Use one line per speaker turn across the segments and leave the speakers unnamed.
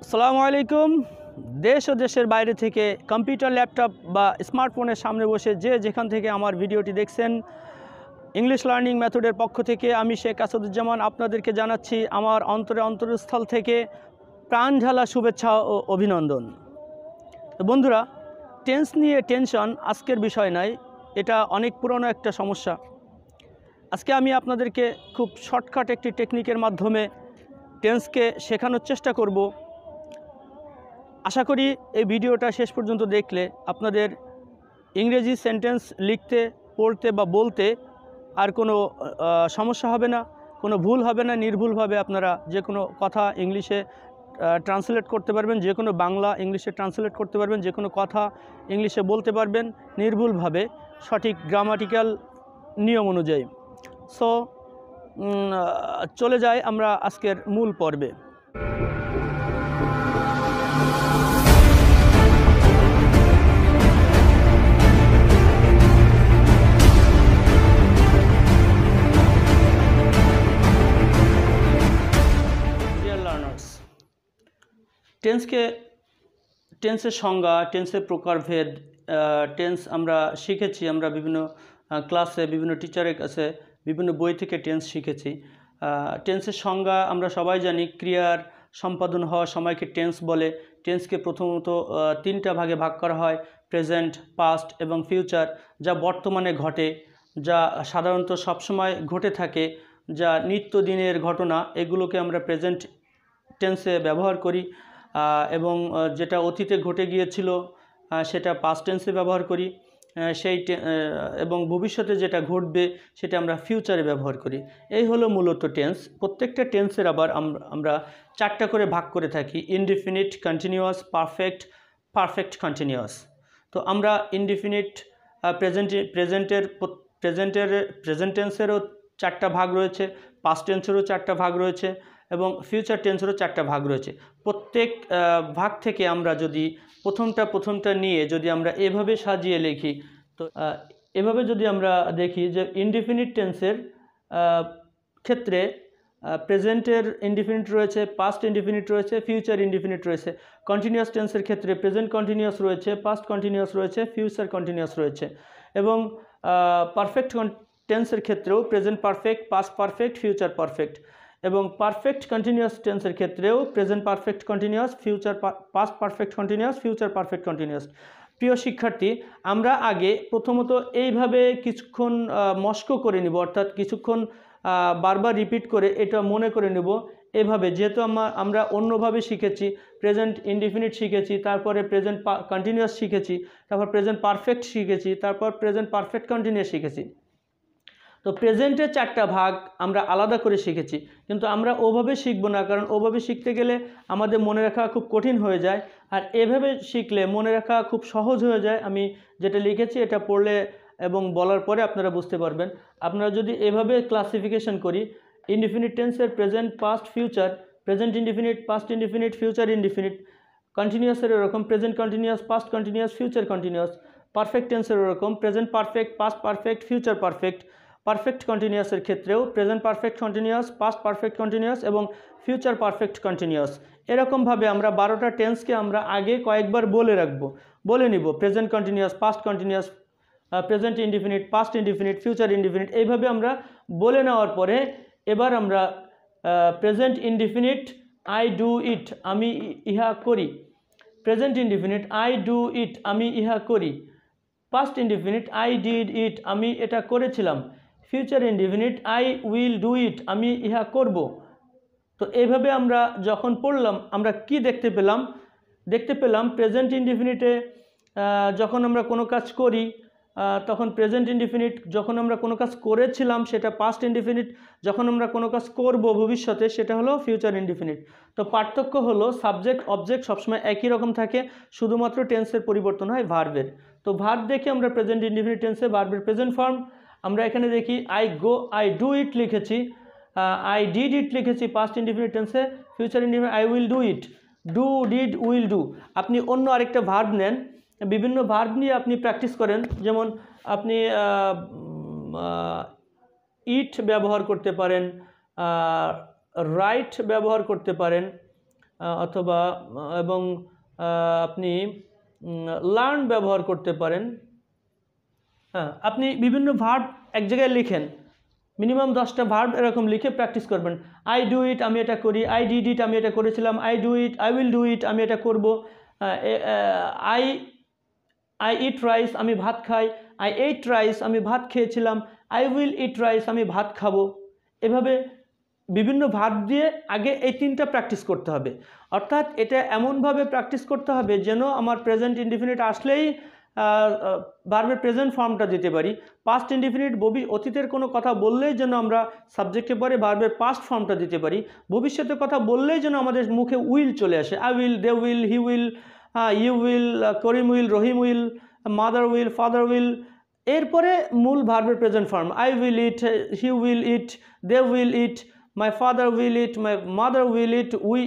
আসসালামু আলাইকুম। দেশ ও দেশের বাইরে থেকে কম্পিউটার, ল্যাপটপ বা স্মার্টফোনের সামনে বসে যে যেখান থেকে আমার ভিডিওটি দেখছেন, ইংলিশ লার্নিং মেথডের পক্ষ থেকে আমি শেখ আসাদুজ্জামান আপনাদেরকে জানাচ্ছি আমার অন্তরস্থল থেকে প্রাণঢালা শুভেচ্ছা ও অভিনন্দন। তো বন্ধুরা, টেন্স নিয়ে টেনশন আজকের বিষয় নয়, এটা অনেক পুরনো একটা সমস্যা। আজকে আমি আপনাদেরকে খুব শর্টকাট একটি টেকনিকের মাধ্যমে টেন্সকে শেখানোর চেষ্টা করব। আশা করি এই ভিডিওটা শেষ পর্যন্ত দেখলে আপনাদের ইংরেজি সেন্টেন্স লিখতে, পড়তে বা বলতে আর কোনো সমস্যা হবে না, কোনো ভুল হবে না। নির্ভুলভাবে আপনারা যে কোনো কথা ইংলিশে ট্রান্সলেট করতে পারবেন, যে কোনো বাংলা ইংলিশে ট্রান্সলেট করতে পারবেন, যে কোনো কথা ইংলিশে বলতে পারবেন নির্ভুলভাবে, সঠিক গ্রামাটিক্যাল নিয়ম অনুযায়ী। সো চলে যাই আমরা আজকের মূল পর্বে। টেন্সের সংজ্ঞা, টেন্সের প্রকারভেদ, টেন্স আমরা শিখেছি, আমরা বিভিন্ন ক্লাসে, বিভিন্ন টিচারের কাছে, বিভিন্ন বই থেকে টেন্স শিখেছি। টেন্সের সংজ্ঞা আমরা সবাই জানি, ক্রিয়ার সম্পাদন হওয়ার সময়কে টেন্স বলে। টেন্সকে প্রথমত তিনটা ভাগে ভাগ করা হয়: প্রেজেন্ট, পাস্ট এবং ফিউচার, যা বর্তমানে ঘটে, যা সাধারণত সবসময় ঘটে থাকে, যা নিত্যদিনের ঘটনা, এগুলোকে আমরা প্রেজেন্ট টেন্সে ব্যবহার করি। এবং যেটা অতীতে ঘটে গিয়েছিল সেটা পাস্ট টেন্সে ব্যবহার করি। এবং ভবিষ্যতে যেটা ঘটবে সেটা আমরা ফিউচারে ব্যবহার করি। এই হলো মূলত টেন্স। প্রত্যেকটা টেন্সের আবার আমরা চারটা করে ভাগ করে থাকি: ইনডিফিনিট, কন্টিনিউয়াস, পারফেক্ট কন্টিনিউয়াস। তো আমরা ইনডিফিনিট প্রেজেন্ট টেন্সেরও চারটা ভাগ রয়েছে, পাস্ট টেন্সেরও চারটা ভাগ রয়েছে এবং ফিউচার টেন্সেরও চারটা ভাগ রয়েছে। প্রত্যেক ভাগ থেকে আমরা যদি প্রথমটা নিয়ে যদি আমরা এভাবে সাজিয়ে লিখি, তো এভাবে যদি আমরা দেখি যে ইনডিফিনিট টেন্সের ক্ষেত্রে প্রেজেন্টের ইনডিফিনিট রয়েছে, পাস্ট ইনডিফিনিট রয়েছে, ফিউচার ইনডিফিনিট রয়েছে। কন্টিনিউয়াস টেন্সের ক্ষেত্রে প্রেজেন্ট কন্টিনিউয়াস রয়েছে, পাস্ট কন্টিনিউয়াস রয়েছে, ফিউচার কন্টিনিউয়াস রয়েছে। এবং পারফেক্ট টেন্সের ক্ষেত্রেও present perfect, past perfect, future perfect. এবং পারফেক্ট কন্টিনিউয়াস টেন্সের ক্ষেত্রেও present perfect continuous, past perfect continuous, future perfect continuous. প্রিয় শিক্ষার্থী, আমরা আগে প্রথমত এইভাবে কিছুক্ষণ মস্ক করে নিব, অর্থাৎ কিছুক্ষণ বারবার রিপিট করে এটা মনে করে নেব। এভাবে যেহেতু আমরা অন্যভাবে শিখেছি, প্রেজেন্ট ইনডিফিনিট শিখেছি, তারপরে প্রেজেন্ট কন্টিনিউয়াস শিখেছি, তারপর প্রেজেন্ট পারফেক্ট শিখেছি, তারপর প্রেজেন্ট পারফেক্ট কন্টিনিউয়াস শিখেছি। তো প্রেজেন্টের চারটা ভাগ আমরা আলাদা করে শিখেছি, কিন্তু আমরা ওভাবে শিখবো না, কারণ ওভাবে শিখতে গেলে আমাদের মনে রাখা খুব কঠিন হয়ে যায়। আর এভাবে শিখলে মনে রাখা খুব সহজ হয়ে যায়। আমি যেটা লিখেছি এটা পড়লে এবং বলার পরে আপনারা বুঝতে পারবেন। আপনারা যদি এভাবে ক্লাসিফিকেশন করি, ইনডিফিনিট টেন্সের present, past, future, present indefinite, past indefinite, future indefinite. কন্টিনিউয়াসের এরকম present continuous, past continuous, future continuous. Perfect টেন্সের এরকম present perfect, past perfect, future perfect. Perfect কন্টিনিউয়াসের ক্ষেত্রেও present perfect continuous, past perfect continuous এবং future perfect continuous. এরকমভাবে আমরা 12টা টেন্সকে আমরা আগে কয়েকবার বলে নিব: present continuous, past continuous, present indefinite, past indefinite, future indefinite. এইভাবে আমরা বলে নেওয়ার পরে এবার আমরা present indefinite, I do it, আমি ইহা করি। Present indefinite, I do it, আমি ইহা করি। পাস্ট ইনডিফিনিট, আই ডিড ইট, আমি এটা করেছিলাম। Future indefinite, I will do ইট, আমি ইহা করব। তো এইভাবে আমরা যখন পড়লাম, আমরা কি দেখতে পেলাম প্রেজেন্ট ইনডিফিনিটে যখন আমরা কোনো কাজ করি তখন প্রেজেন্ট ইনডিফিনিট, যখন আমরা কোনো কাজ করেছিলাম সেটা পাস্ট ইনডিফিনিট, যখন আমরা কোনো কাজ করব ভবিষ্যতে সেটা হলো ফিউচার ইনডিফিনিট। তো পার্থক্য হলো সাবজেক্ট অবজেক্ট সবসময় একই রকম থাকে, শুধুমাত্র টেন্সের পরিবর্তন হয় ভার্বের। তো ভার্ব দেখে আমরা প্রেজেন্ট ইনডিফিনিট টেন্সে ভার্বের প্রেজেন্ট ফর্ম আমরা এখানে দেখি, আই ডু ইট লিখেছি, আই ডিড ইট লিখেছি পাস্ট ইনডিফিনিট টেন্সে। Future indefinite, I will do it, do, did, will do. আপনি অন্য আরেকটা ভার্ব নেন, বিভিন্ন ভার্ব নিয়ে আপনি প্র্যাকটিস করেন। যেমন আপনি ইট ব্যবহার করতে পারেন, রাইট ব্যবহার করতে পারেন, অথবা এবং আপনি লার্ন ব্যবহার করতে পারেন। হ্যাঁ, আপনি বিভিন্ন ভার্ব এক জায়গায় লিখেন, মিনিমাম 10টা ভার্ব এরকম লিখে প্র্যাকটিস করবেন। আই ডু ইট, আমি এটা করি। আই ডিড ইট, আমি এটা করেছিলাম। I do it, I will do ইট, আমি এটা করব। আই ইট রাইস, আমি ভাত খাই। আই এইট রাইস, আমি ভাত খেয়েছিলাম। আই উইল ইট রাইস, আমি ভাত খাবো। এভাবে বিভিন্ন ভার্ব দিয়ে আগে এই 3টা প্র্যাকটিস করতে হবে। অর্থাৎ এটা এমনভাবে প্র্যাকটিস করতে হবে যেন আমার প্রেজেন্ট ইনডিফিনিট আসলেই ভার্বের প্রেজেন্ট ফর্মটা দিতে পারি। পাস্ট ইনডিফিনিট অতীতের কোনো কথা বললেই যেন আমরা সাবজেক্টে পরে ভার্বের পাস্ট ফর্মটা দিতে পারি। ভবিষ্যতের কথা বললেই যেন আমাদের মুখে উইল চলে আসে। I will, they will, he will, you will, Karim will, Rahim will, mother will, father will. এরপরে মূল ভার্বের present form, I will eat, he will eat, they will eat, my father will eat, my mother will eat, we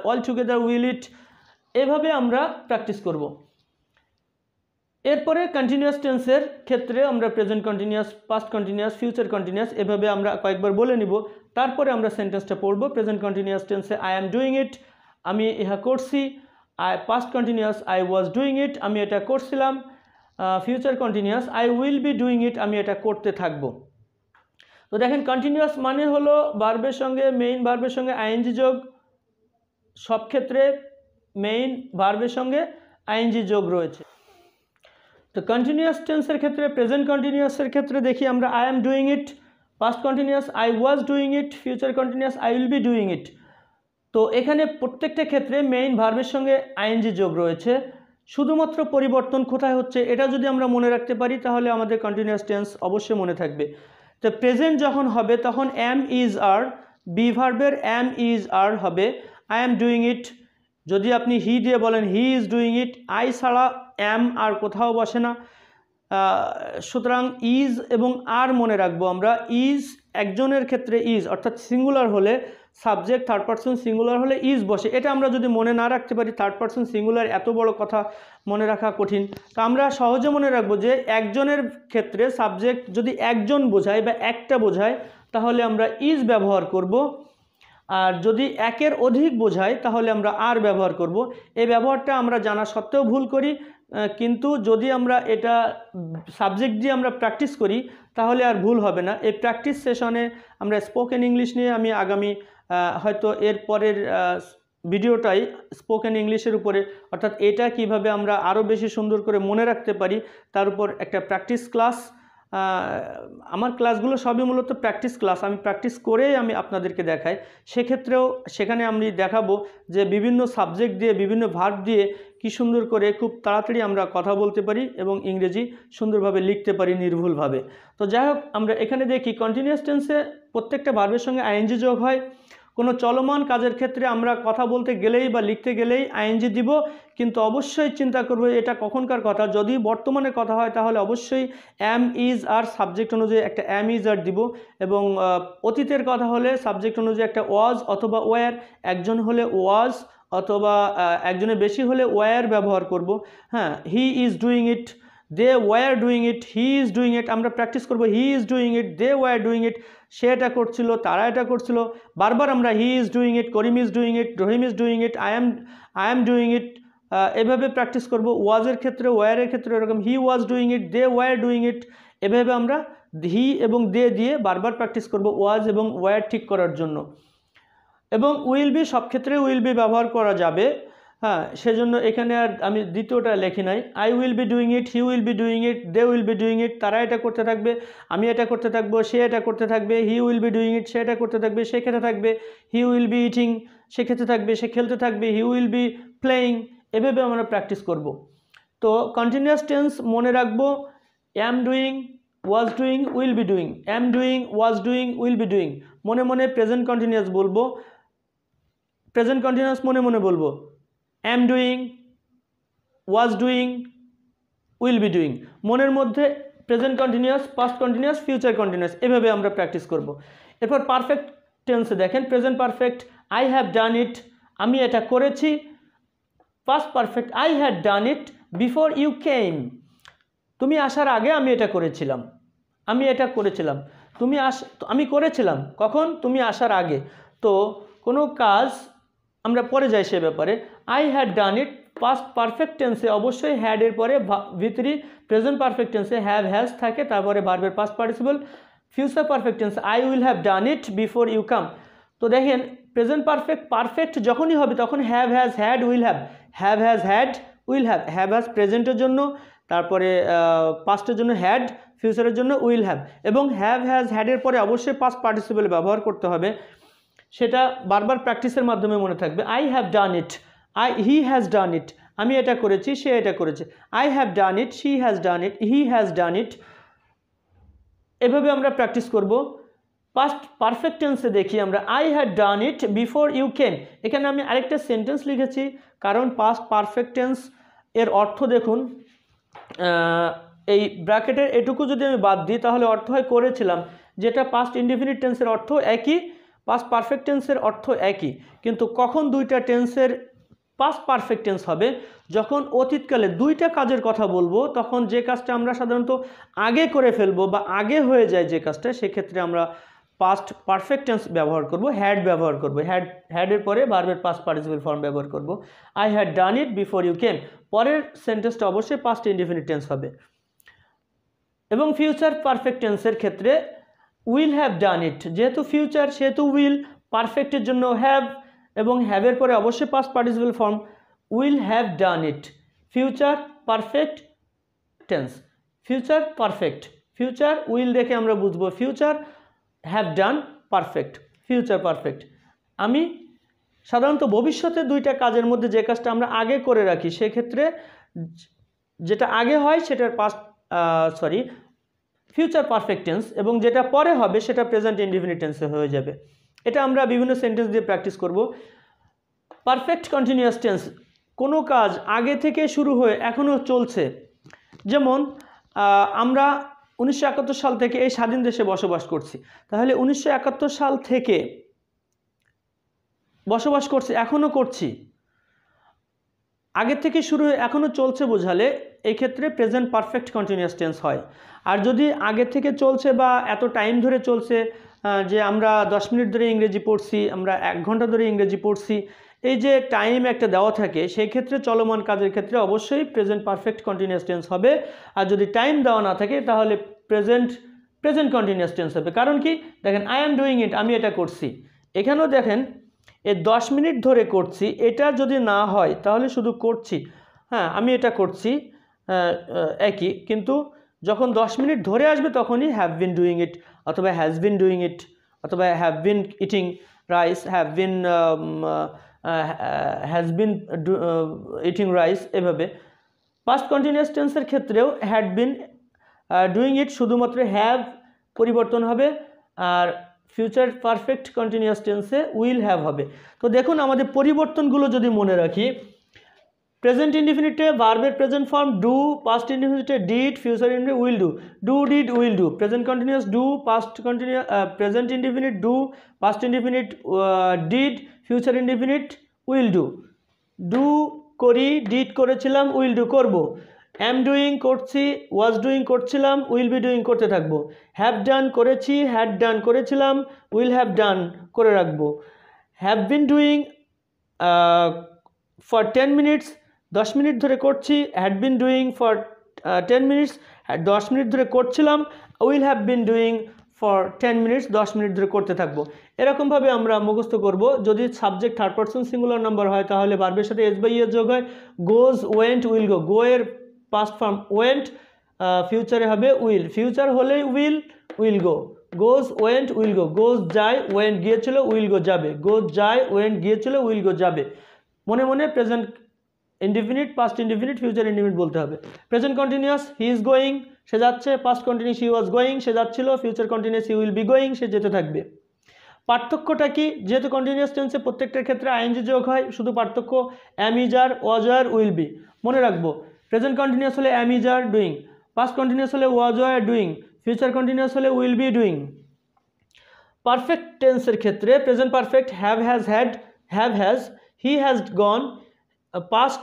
all together will eat. এভাবে আমরা practice করব। এরপরে continuous টেন্সের ক্ষেত্রে আমরা present continuous, past continuous, future continuous এভাবে আমরা কয়েকবার বলে নিব। তারপরে আমরা সেন্টেন্সটা পড়ব। প্রেজেন্ট কন্টিনিউয়াস টেন্সে আই অ্যাম ডুইং ইট, আমি ইহা করছি। Past continuous I was doing it, আমি এটা করছিলাম। Future continuous I will be doing it, আমি এটা করতে থাকব। তো দেখেন, কন্টিনিউয়াস মানে হলো ভার্বের সঙ্গে, মেইন ভার্বের সঙ্গে আইএনজি যোগ। সব ক্ষেত্রে মেইন ভার্বের সঙ্গে আইএনজি যোগ রয়েছে। তো কন্টিনিউয়াস টেন্সের ক্ষেত্রে, প্রেজেন্ট কন্টিনিউয়াসের ক্ষেত্রে দেখি আমরা I am doing it, past continuous I was doing it, future continuous I will be doing ইট। তো এখানে প্রত্যেকটা ক্ষেত্রে মেইন ভার্বের সঙ্গে আইএনজি যোগ রয়েছে। শুধুমাত্র পরিবর্তন কোথায় হচ্ছে এটা যদি আমরা মনে রাখতে পারি তাহলে আমাদের কন্টিনিউয়াস টেন্স অবশ্যই মনে থাকবে। তো প্রেজেন্ট যখন হবে তখন অ্যাম ইজ আর, বি ভার্বের অ্যাম ইজ আর হবে। আই অ্যাম ডুইং ইট, যদি আপনি হি দিয়ে বলেন হি ইজ ডুইং ইট, আই ছাড়া অ্যাম আর কোথাও বসে না। সুতরাং ইজ এবং আর মনে রাখবো আমরা। ইজ একজনের ক্ষেত্রে ইজ, অর্থাৎ সিঙ্গুলার হলে সাবজেক্ট, থার্ড পারসন সিঙ্গুলার হলে ইজ বসে। এটা আমরা যদি মনে না রাখতে পারি, থার্ড পারসন সিঙ্গুলার এত বড় কথা মনে রাখা কঠিন। তো আমরা সহজে মনে রাখবো যে একজনের ক্ষেত্রে সাবজেক্ট যদি একজন বোঝায় বা একটা বোঝায় তাহলে আমরা ইজ ব্যবহার করব। আর যদি একের অধিক বোঝায় তাহলে আমরা আর ব্যবহার করব। এই ব্যবহারটা আমরা জানা সত্ত্বেও ভুল করি, কিন্তু যদি আমরা এটা সাবজেক্ট দিয়ে আমরা প্র্যাকটিস করি তাহলে আর ভুল হবে না। এই প্র্যাকটিস সেশনে আমরা স্পোকেন ইংলিশ নিয়ে আমি আগামী হয়তো এর পরের ভিডিওটাই স্পোকেন ইংলিশের উপরে, অর্থাৎ এটা কিভাবে আমরা আরও বেশি সুন্দর করে মনে রাখতে পারি তার উপর একটা প্র্যাকটিস ক্লাস। আমার ক্লাসগুলো সবই মূলত প্র্যাকটিস ক্লাস, আমি প্র্যাকটিস করেই আমি আপনাদেরকে দেখাই। সেক্ষেত্রেও সেখানে আমি দেখাবো যে বিভিন্ন সাবজেক্ট দিয়ে, বিভিন্ন ভার্ব দিয়ে কি সুন্দর করে খুব তাড়াতাড়ি আমরা কথা বলতে পারি এবং ইংরেজি সুন্দরভাবে লিখতে পারি নির্ভুলভাবে। তো যাই হোক, আমরা এখানে দেখি কন্টিনিউয়াস টেন্সে প্রত্যেকটা ভার্বের সঙ্গে আইএনজি যোগ হয়। কোনো চলমান কাজের ক্ষেত্রে আমরা কথা বলতে গেলেই বা লিখতে গেলেই আইএনজি দিব, কিন্তু অবশ্যই চিন্তা করব এটা কখনকার কথা। যদি বর্তমানে কথা হয় তাহলে অবশ্যই অ্যাম ইজ আর সাবজেক্ট অনুযায়ী একটা অ্যাম ইজ আর দিব, এবং অতীতের কথা হলে সাবজেক্ট অনুযায়ী একটা ওয়াজ অথবা ওয়ার, একজন হলে ওয়াজ অথবা একজনের বেশি হলে ওয়ার ব্যবহার করব। হ্যাঁ, he is doing it, they were doing it, he is doing it. আমরা প্র্যাকটিস করব he is doing it, they were doing it, সে এটা করছিল, তারা এটা করছিল। বারবার আমরা he is doing it, Karim is doing it, Rahim is doing it, I am doing it, এভাবে প্র্যাকটিস করব। ওয়াজের ক্ষেত্রে, ওয়ারের ক্ষেত্রে এরকম he was doing it, they were doing it. এভাবে আমরা হি এবং দে দিয়ে বারবার প্র্যাকটিস করব ওয়াজ এবং ওয়ার ঠিক করার জন্য। এবং উইল বি, সব ক্ষেত্রে উইল বি ব্যবহার করা যাবে। হ্যাঁ, সেজন্য এখানে আর আমি দ্বিতীয়টা লেখি নাই। I will be doing it, he will be doing it, they will be doing it, তারা এটা করতে থাকবে, আমি এটা করতে থাকবো, সে এটা করতে থাকবে। He will be doing it, সে এটা করতে থাকবে, সে খেতে থাকবে। হি উইল বি ইটিং, সে খেতে থাকবে, সে খেলতে থাকবে। He will be playing. এভাবে আমরা প্র্যাকটিস করব। তো কন্টিনিউয়াস টেন্স মনে রাখবো am doing, was doing, will be doing. Am doing, was doing, will be doing. মনে মনে প্রেজেন্ট কন্টিনিউয়াস বলবো, প্রেজেন্ট কন্টিনিউয়াস মনে মনে বলবো am doing, was doing, will be doing. মনের মধ্যে present continuous, past continuous, future continuous, এভাবে আমরা প্র্যাকটিস করব। এরপর পারফেক্ট টেন্সে দেখেন present perfect, I have done it, আমি এটা করেছি। Past perfect, I had done it before you came, তুমি আসার আগে আমি এটা করেছিলাম, আমি এটা করেছিলাম। আমি করেছিলাম কখন? তুমি আসার আগে। তো কোনো কাজ আমরা পরে যাই সে ব্যাপারে। I had done it past perfect টেন্সে অবশ্যই হ্যাড এর পরে ভিতরি, প্রেজেন্ট পারফেক্ট টেন্সে হ্যাভ হ্যাজ থাকে, তারপরে ভার্বের past participle. Future perfect tense I will have done it before you come. তো দেখেন প্রেজেন্ট পারফেক্ট যখনই হবে তখন have has had will have, have has had will have, have has প্রেজেন্টের জন্য, তারপরে পাস্টের জন্য হ্যাড, ফিউচারের জন্য উইল হ্যাভ, এবং হ্যাভ হ্যাজ হ্যাডের পরে অবশ্যই পাস্ট পার্টিসিপল ব্যবহার করতে হবে। সেটা বারবার প্র্যাকটিসের মাধ্যমে মনে থাকবে। I have done it, he has done it, আমি এটা করেছি, সে এটা করেছে। I have done it, she has done it, he has done it. এভাবে আমরা প্র্যাকটিস করব। পাস্ট পারফেক্ট টেন্সে দেখি আমরা I had done it before you came. এখানে আমি আরেকটা সেন্টেন্স লিখেছি, কারণ পাস্ট পারফেক্ট টেন্স এর অর্থ দেখুন, এই ব্র্যাকেটের এটুকু যদি আমি বাদ দিই তাহলে অর্থ হয় করেছিলাম, যেটা পাস্ট ইনডিফিনিট টেন্সের অর্থ একই, পাস্ট পারফেক্ট টেন্সের অর্থ একই। কিন্তু কখন দুইটা টেন্সের পাস্ট পারফেক্ট টেন্স হবে? যখন অতীতকালে দুইটা কাজের কথা বলবো, তখন যে কাজটা আমরা সাধারণত আগে করে ফেলবো বা আগে হয়ে যায় যে কাজটা, সেক্ষেত্রে আমরা পাস্ট পারফেক্ট টেন্স ব্যবহার করব, হ্যাড ব্যবহার করব। হ্যাডের পরে ভার্বের পাস্ট পার্টিসিপল ফর্ম ব্যবহার করব। I had done it before you came, পরের সেন্টেন্সটা অবশ্যই পাস্ট ইনডিফিনিট টেন্স হবে। এবং ফিউচার পারফেক্ট টেন্সের ক্ষেত্রে উইল হ্যাভ ডান ইট, যেহেতু ফিউচার সেহেতু উইল, পারফেক্টের জন্য হ্যাভ, এবং হ্যাভের পরে অবশ্যই past participle form will have done it. Future perfect tense, future perfect, future will দেখে আমরা বুঝবো future, have done perfect, future perfect. আমি সাধারণত ভবিষ্যতে দুইটা কাজের মধ্যে যে কাজটা আমরা আগে করে রাখি, সেক্ষেত্রে যেটা আগে হয় সেটার পাস্ট ফিউচার পারফেক্ট টেন্স, এবং যেটা পরে হবে সেটা প্রেজেন্ট ইনডিফিনিট টেন্সে হয়ে যাবে। এটা আমরা বিভিন্ন সেন্টেন্স দিয়ে প্র্যাকটিস করব। পারফেক্ট কন্টিনিউয়াস টেন্স, কোনো কাজ আগে থেকে শুরু হয়ে এখনও চলছে। যেমন আমরা 1971 সাল থেকে এই স্বাধীন দেশে বসবাস করছি, তাহলে 1971 সাল থেকে বসবাস করছি, এখনও করছি, আগের থেকে শুরু হয়ে এখনও চলছে বোঝালে এই ক্ষেত্রে প্রেজেন্ট পারফেক্ট কন্টিনিউয়াস টেন্স হয়। আর যদি আগে থেকে চলছে বা এত টাইম ধরে চলছে, যে আমরা 10 মিনিট ধরে ইংরেজি পড়ছি, আমরা 1 ঘন্টা ধরে ইংরেজি পড়ছি, এই যে টাইম একটা দেওয়া থাকে, সেই ক্ষেত্রে চলমান কাজের ক্ষেত্রে অবশ্যই প্রেজেন্ট পারফেক্ট কন্টিনিউয়াস টেন্স হবে। আর যদি টাইম দেওয়া না থাকে তাহলে প্রেজেন্ট কন্টিনিউয়াস টেন্স হবে। কারণ কি, দেখেন আই এম ডুইং ইট, আমি এটা করছি। এখানেও দেখেন এই 10 মিনিট ধরে করছি, এটা যদি না হয় তাহলে শুধু করছি, হ্যাঁ আমি এটা করছি একই, কিন্তু যখন 10 মিনিট ধরে আসবে তখনই হ্যাভ বিন ডুইং ইট, অথবা হ্যাজ বিন ডুইং ইট, অথবা have been eating rice, have been has been eating rice, এভাবে। পাস্ট কন্টিনিউয়াস টেন্সের ক্ষেত্রেও হ্যাড বিন ডুইং ইট শুধুমাত্র হ্যাভ পরিবর্তন হবে, আর ফিউচার পারফেক্ট কন্টিনিউয়াস টেন্সে উইল হ্যাভ হবে। তো দেখুন আমাদের পরিবর্তনগুলো যদি মনে রাখি, প্রেজেন্ট ইনডিফিনিটে ভার্বের প্রেজেন্ট ফর্ম ডু, পাস্ট ইনডিফিনিটে did, future indefinite will do, do did will do, present continuous do, past continuous present indefinite do, past indefinite did, future indefinite will do. Do করি, ডিড করেছিলাম, will do করব। Am doing করছি, was doing করছিলাম, will be doing করতে থাকবো। Have done করেছি, had done করেছিলাম, will have ডান করে রাখবো। Have been doing for 10 minutes, 10 minute ধরে করছি, had been doing for 10 minutes, 10 minute ধরে করছিলাম, will have been doing for 10 minutes, 10 minute ধরে করতে থাকবো। এরকমভাবে আমরা মুখস্থ করব। যদি subject third person singular number হয় তাহলে ভার্বের সাথে এস বাই এর যোগ হয়, গোজ, ওয়েন্ট, উইল গো। গো এর পাস্ট ফর্ম ওয়েন্ট, ফিউচারে হবে উইল, ফিউচার হলে will go. Goes, went, will go. Goes যায়, ওয়েন্ট গিয়েছিল, উইল গো যাবে। গোজ যায়, ওয়েন্ট গিয়েছিল, উইল গো যাবে। মনে মনে present indefinite, past indefinite, future indefinite বলতে হবে। Present continuous he is going, সে যাচ্ছে। Past continuous he was going, সে যাচ্ছিল। Future continuous he will be going, সে যেতে থাকবে। পার্থক্যটা কি, যেহেতু কন্টিনিউয়াস টেন্সে প্রত্যেকটার ক্ষেত্রে আইএনজি যোগ হয়, শুধু পার্থক্য am, is, are, was, were, will be. মনে রাখবো প্রেজেন্ট কন্টিনিউয়াস হলে am, is, are, doing, past continuous হলে was, were, doing, future continuous হলে উইল বি ডুইং। পারফেক্ট টেন্সের ক্ষেত্রে present perfect have has had, have has, he has gone, past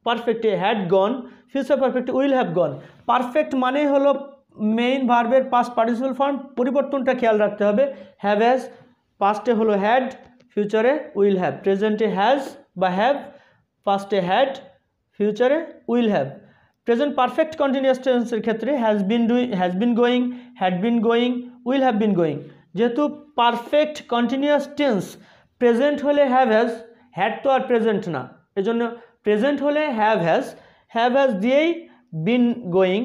পারফেক্টে had gone, future পারফেক্টে will have gone. Perfect মানে হলো main ভার্বের past participle form, পরিবর্তনটা খেয়াল রাখতে হবে। হ্যাভ হ্যাজ পাস্টে হলো হ্যাড, ফিউচারে উইল হ্যাভ, প্রেজেন্টে হ্যাজ বা হ্যাভ, পাস্টে হ্যাড, ফিউচারে will have. Present perfect continuous টেন্সের ক্ষেত্রে has been going, had been going, will have been going. যেহেতু পারফেক্ট কন্টিনিউয়াস টেন্স, প্রেজেন্ট হলে হ্যাভ হ্যাজ, হ্যাড তো আর প্রেজেন্ট না, এজন্য প্রেজেন্ট হলে হ্যাভ হ্যাজ দিয়েই been going,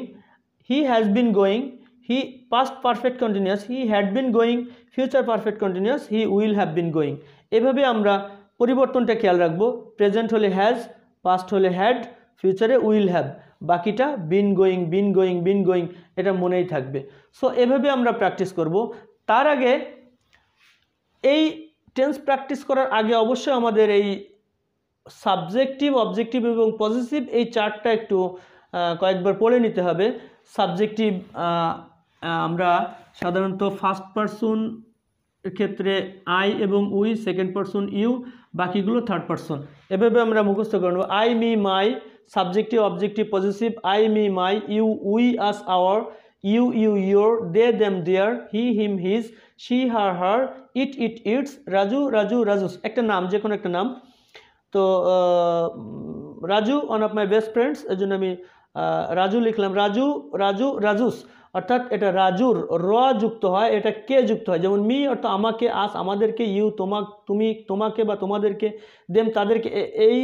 he has been going, he past perfect continuous, he had been going, future perfect continuous, he will have been going. এভাবে আমরা পরিবর্তনটা খেয়াল রাখবো, প্রেজেন্ট হলে হ্যাজ, পাস্ট হলে হ্যাড, ফিউচারে উইল হ্যাভ, বাকিটা been going been going been going, এটা মনেই থাকবে। সো এভাবে আমরা প্র্যাকটিস করব। তার আগে এই টেন্স প্র্যাকটিস করার আগে অবশ্যই আমাদের এই সাবজেক্টিভ, অবজেক্টিভ এবং পজিটিভ এই চারটা একটু কয়েকবার পড়ে নিতে হবে। সাবজেক্টিভ আমরা সাধারণত ফার্স্ট পারসন ক্ষেত্রে আই এবং উই, সেকেন্ড পারসন ইউ, বাকিগুলো থার্ড পারসন। এভাবে আমরা মুখস্থ করে নেব। I me my, subjective objective positive, I me my, you we us our, you your, they them their, he him his, she her, it its, Raju Raju's, একটা নাম, যে কোনো একটা নাম। তো Raju one of my best friends, এই জন্য আমি রাজু লিখলাম। রাজুস, অর্থাৎ এটা রাজুর র যুক্ত হয়, এটা কে যুক্ত হয়, যেমন মি অর্থাৎ আমাকে, আস আমাদেরকে, ইউ তোমাকে বা তোমাদেরকে, দেম তাদেরকে। এই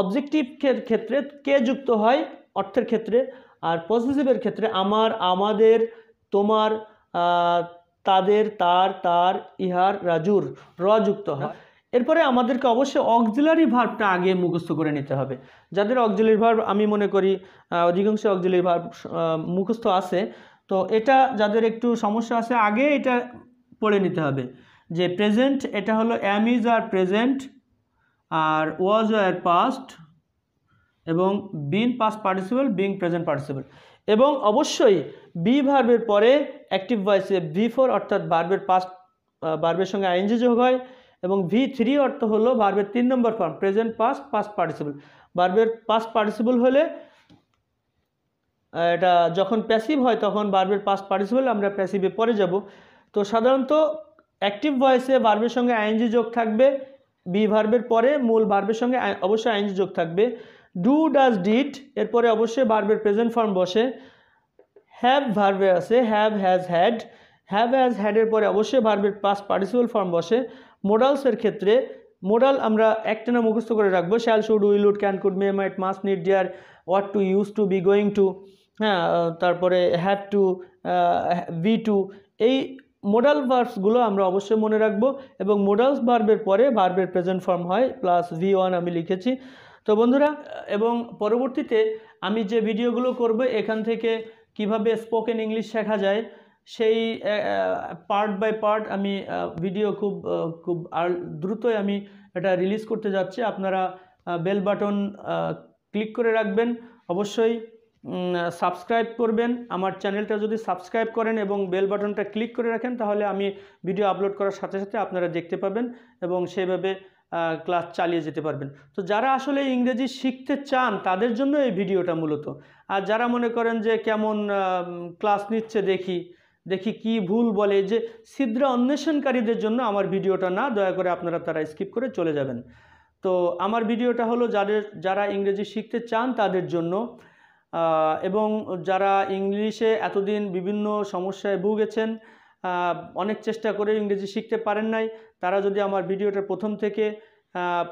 অবজেক্টিভের ক্ষেত্রে কে যুক্ত হয় অর্থের ক্ষেত্রে, আর পজিটিভের ক্ষেত্রে আমার, আমাদের, তোমার, তাদের, তার, ইহার, রাজুর র যুক্ত হয়। এরপরে আমাদেরকে অবশ্যই অক্সিলারি ভার্বটা আগে মুখস্থ করে নিতে হবে। যাদের অক্সিলারি ভার্ব আমি মনে করি অধিকাংশ অক্সিলারি ভার্ব মুখস্থ আছে, তো এটা যাদের একটু সমস্যা আছে আগে এটা পড়ে নিতে হবে যে প্রেজেন্ট এটা হলো অ্যাম ইজ আর প্রেজেন্ট, আর ওয়াজ আর পাস্ট, এবং been past participle, being present participle. এবং অবশ্যই বি ভার্বের পরে অ্যাক্টিভ ভয়েসে V4 অর্থাৎ ভার্বের পাস্ট, ভার্বের সঙ্গে আইএনজি যোগ হয়, এবং V3 অর্থ হলো ভার্বের 3 number form present past past participle. ভার্বের পাস্ট পার্টিসিপল হলে এটা যখন প্যাসিভ হয় তখন ভার্বের পাস্ট পার্টিসিপল, আমরা প্যাসিভে পরে যাব। তো সাধারণত অ্যাক্টিভ ভয়েসে ভার্বের সঙ্গে আইএনজি যোগ থাকবে, বি ভার্বের পরে মূল ভার্বের সঙ্গে অবশ্যই আইএনজি যোগ থাকবে। ডু ডাজ ডিড এরপরে অবশ্যই ভার্বের প্রেজেন্ট ফর্ম বসে। হ্যাভ ভার্বে আছে হ্যাভ হ্যাজ হ্যাডের পরে অবশ্যই ভার্বের পাস্ট পার্টিসিপল ফর্ম বসে। মোডালসের ক্ষেত্রে মোডাল আমরা একটানা মুখস্থ করে রাখবো, shall, should, will, would, can, could, may, might, must, need, dare, ought to, use to, be, going to, হ্যাঁ, তারপরে হ্যাভ টু, বি টু, এই মোডাল ভার্বসগুলো আমরা অবশ্যই মনে রাখবো। এবং মোডালস ভার্বের পরে ভার্বের প্রেজেন্ট ফর্ম হয় প্লাস V1 আমি লিখেছি। তো বন্ধুরা, এবং পরবর্তীতে আমি যে ভিডিওগুলো করব এখান থেকে কিভাবে স্পোকেন ইংলিশ শেখা যায় সেই পার্ট বাই পার্ট আমি ভিডিও খুব দ্রুতই আমি এটা রিলিজ করতে যাচ্ছি। আপনারা বেল বাটন ক্লিক করে রাখবেন, অবশ্যই সাবস্ক্রাইব করবেন। আমার চ্যানেলটা যদি সাবস্ক্রাইব করেন এবং বেল বাটনটা ক্লিক করে রাখেন তাহলে আমি ভিডিও আপলোড করার সাথে সাথে আপনারা দেখতে পাবেন এবং সেইভাবে ক্লাস চালিয়ে যেতে পারবেন। তো যারা আসলে ইংরেজি শিখতে চান তাদের জন্য এই ভিডিওটা মূলত। আর যারা মনে করেন যে কেমন ক্লাস নিচ্ছে দেখি কি ভুল বলে, যে ছিদ্র অন্বেষণকারীদের জন্য আমার ভিডিওটা না, দয়া করে আপনারা তারা স্কিপ করে চলে যাবেন। তো আমার ভিডিওটা হলো যারা ইংরেজি শিখতে চান তাদের জন্য, এবং যারা ইংলিশে এতদিন বিভিন্ন সমস্যায় ভুগেছেন, অনেক চেষ্টা করে ইংরেজি শিখতে পারেন নাই, তারা যদি আমার ভিডিওটা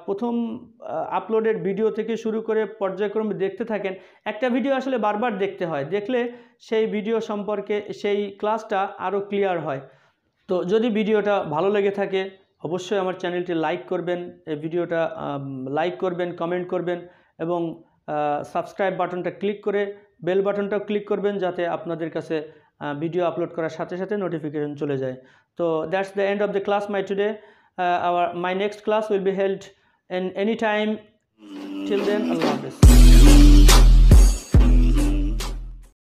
প্রথম আপলোডের ভিডিও থেকে শুরু করে পর্যায়ক্রমে দেখতে থাকেন, একটা ভিডিও আসলে বারবার দেখতে হয়, দেখলে সেই ভিডিও সম্পর্কে সেই ক্লাসটা আরও ক্লিয়ার হয়। তো যদি ভিডিওটা ভালো লেগে থাকে অবশ্যই আমার চ্যানেলটি লাইক করবেন, এই ভিডিওটা লাইক করবেন, কমেন্ট করবেন, এবং সাবস্ক্রাইব বাটনটা ক্লিক করে বেল বাটনটাও ক্লিক করবেন যাতে আপনাদের কাছে ভিডিও আপলোড করার সাথে সাথে নোটিফিকেশন চলে যায়। তো that's the end of the class my today. My next class will be held in any time. Till then, Allah Hafiz.